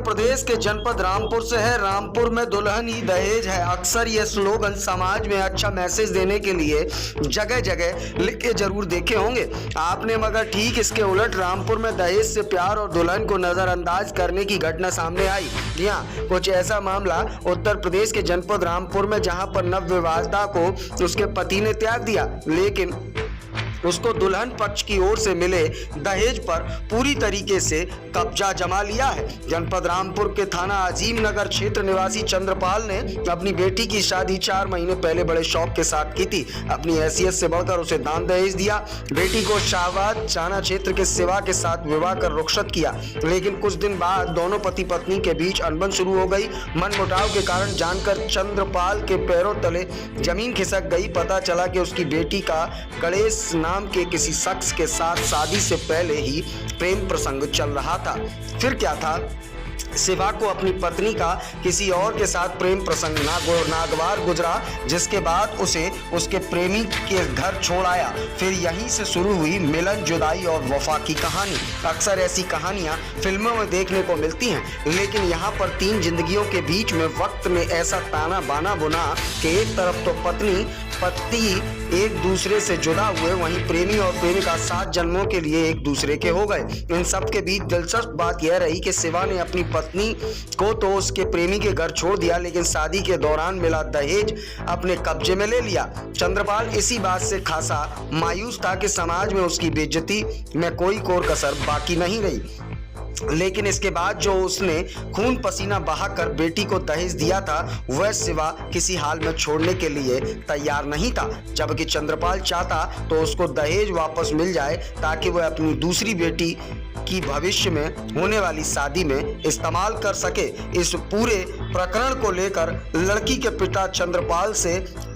प्रदेश के जनपद रामपुर से है। रामपुर में दुल्हन ही दहेज है। अक्सर ये स्लोगन समाज में अच्छा मैसेज देने के लिए जगह जगह लिखे जरूर देखे होंगे आपने, मगर ठीक इसके उलट रामपुर में दहेज से प्यार और दुल्हन को नजरअंदाज करने की घटना सामने आई। जी हाँ, कुछ ऐसा मामला उत्तर प्रदेश के जनपद रामपुर में, जहां पर नवविवाहिता को उसके पति ने त्याग दिया, लेकिन उसको दुल्हन पक्ष की ओर से मिले दहेज पर पूरी तरीके से कब्जा जमा लिया है। जनपद रामपुर के थाना अजीम नगर क्षेत्र निवासी चंद्रपाल ने अपनी बेटी की शादी 4 महीने पहले बड़े शौक के साथ की थी। अपनी हैसियत से बढ़कर उसे दान दहेज दिया। बेटी को शाहबाद थाना क्षेत्र के सेवा के साथ विवाह कर रुखसत किया, लेकिन कुछ दिन बाद दोनों पति पत्नी के बीच अनबन शुरू हो गई। मनमुटाव के कारण जानकर चंद्रपाल के पैरों तले जमीन खिसक गई। पता चला कि उसकी बेटी का गणेश नाम के किसी शख्स के साथ शादी से पहले ही प्रेम प्रसंग चल रहा था। फिर क्या था, शिवा को अपनी पत्नी का किसी और के साथ प्रेम प्रसंग नागवार गुजरा, जिसके बाद उसे उसके प्रेमी के घर छोड़ आया। फिर यहीं से शुरू हुई मिलन, जुदाई और वफा की कहानी। अक्सर ऐसी कहानियां फिल्मों में देखने को मिलती हैं, लेकिन यहाँ पर 3 जिंदगियों के बीच में वक्त ने ऐसा ताना बाना बुना कि एक तरफ तो पति एक दूसरे से जुदा हुए, वहीं प्रेमी और प्रेमिका 7 जन्मों के लिए एक दूसरे के हो गए। इन सब के बीच दिलचस्प बात यह रही कि शिवा ने अपनी पत्नी को तो उसके प्रेमी के घर छोड़ दिया, लेकिन शादी के दौरान मिला दहेज अपने कब्जे में ले लिया। चंद्रपाल इसी बात से खासा मायूस था कि समाज में उसकी बेइज्जती में कोई कोर कसर बाकी नहीं रही। लेकिन इसके बाद जो उसने खून पसीना बहाकर बेटी को दहेज दिया था, वह शिवा किसी हाल में छोड़ने के लिए तैयार नहीं था। जबकि चंद्रपाल चाहता तो उसको दहेज वापस मिल जाए, ताकि वह अपनी दूसरी बेटी की भविष्य में होने वाली शादी में इस्तेमाल कर सके। इस पूरे प्रकरण को लेकर लड़की के पिता चंद्रपाल से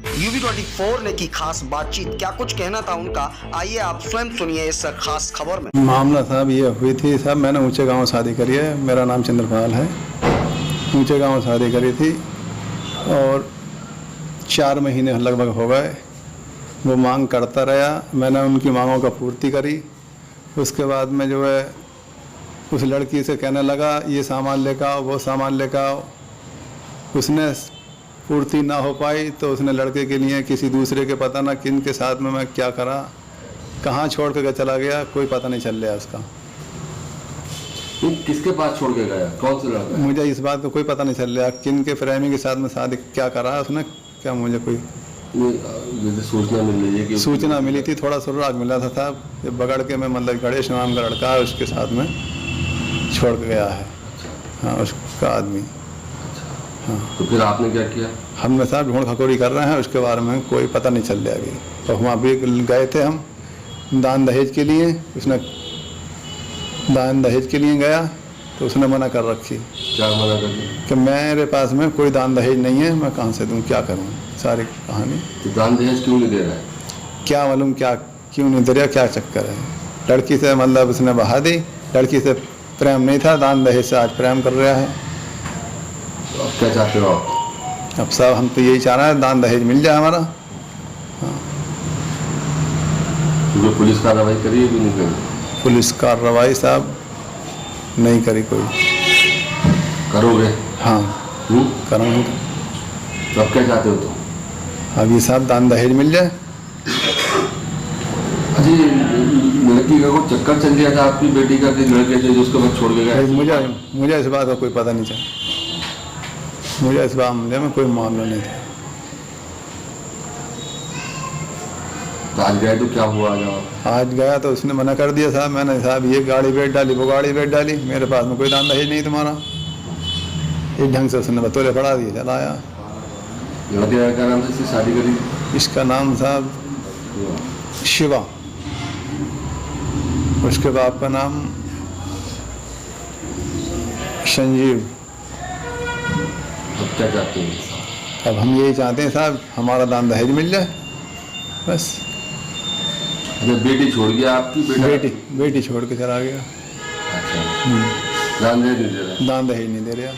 UB24 ने की खास बातचीत। क्या कुछ कहना था उनका, आइए आप स्वयं सुनिए इस खास खबर में। मामला साहब ये हुई थी साहब, मैंने ऊंचे गांव शादी करी है। मेरा नाम चंद्रपाल है। ऊंचे गांव शादी करी थी और 4 महीने लगभग हो गए। वो मांग करता रहा, मैंने उनकी मांगों का पूर्ति करी। उसके बाद में जो है उस लड़की से कहने लगा ये सामान लेकर आओ, वो सामान लेकर आओ। उसने पूर्ति ना हो पाई तो उसने लड़के के लिए किसी दूसरे के, पता ना किन के साथ में मैं क्या करा, कहाँ छोड़ के चला गया, कोई पता नहीं चल रहा उसका। किसके पास छोड़ के गया, कौन सा लड़का? मुझे इस बात का कोई पता नहीं चल रहा किन के प्रेमी के साथ में शादी क्या करा उसने, क्या मुझे कोई सूचना मिल रही है कि सूचना मिली थी, थोड़ा सुराग मिला था साहब। बगड़ के मैं मतलब गणेश नाम का लड़का है, उसके साथ में छोड़ के गया है। हाँ, उसका आदमी। हाँ, तो फिर आपने क्या किया? हमने साहब ढूंढ खकोरी कर रहे हैं, उसके बारे में कोई पता नहीं चल रहा अभी। तो वहाँ भी गए थे हम दान दहेज के लिए। उसने दान दहेज के लिए गया तो उसने मना कर रखी। क्या मना कर दी? कि मेरे पास में कोई दान दहेज नहीं है, मैं कहाँ से दूँ, क्या करूँ, सारी कहानी। तो दान दहेज क्यों नहीं दे रहा है? क्या मालूम क्या क्यों नहीं दे रहा, क्या चक्कर है। लड़की से मतलब उसने बहा दी, लड़की से प्रेम नहीं था, दान दहेज से आज प्रेम कर रहा है। तो अब क्या चाहते हो आप? अब साहब हम तो यही चाह रहे हैं दान दहेज मिल जाए हमारा। हाँ। तो पुलिस कार्रवाई करी है कि नहीं करी? पुलिस कार्रवाई साहब नहीं करी कोई। करोगे? हाँ करूँगा। तो अब क्या चाहते हो तुम? अब ये साहब दान दहेज मिल जाए। अच्छा, लड़की का कोई चक्कर चल गया था आपकी बेटी का कि लड़के थे जो उसके बाद छोड़ के गए? मुझे इस बात का कोई पता नहीं चला। मुझे इस मामले में कोई मामला नहीं था। तो आज गए तो क्या हुआ? आज गया तो उसने मना कर दिया साहब। मैंने साहब ये गाड़ी बेच डाली, वो गाड़ी बेच डाली, मेरे पास में कोई दान दहेज नहीं तुम्हारा। एक ढंग से उसने बतौले पढ़ा दिए, चला आया। लड़के का नाम से इसकी शादी करी? इसका नाम साहब शिवा, उसके बाप का नाम संजीव। अब क्या चाहते हैं? अब हम यही चाहते हैं साहब हमारा दान दहेज मिल जाए बस। बेटी छोड़ गया आपकी? बेटी छोड़ के चला गया। अच्छा, दान दहेज नहीं दे रहा? दान दहेज नहीं दे रहा।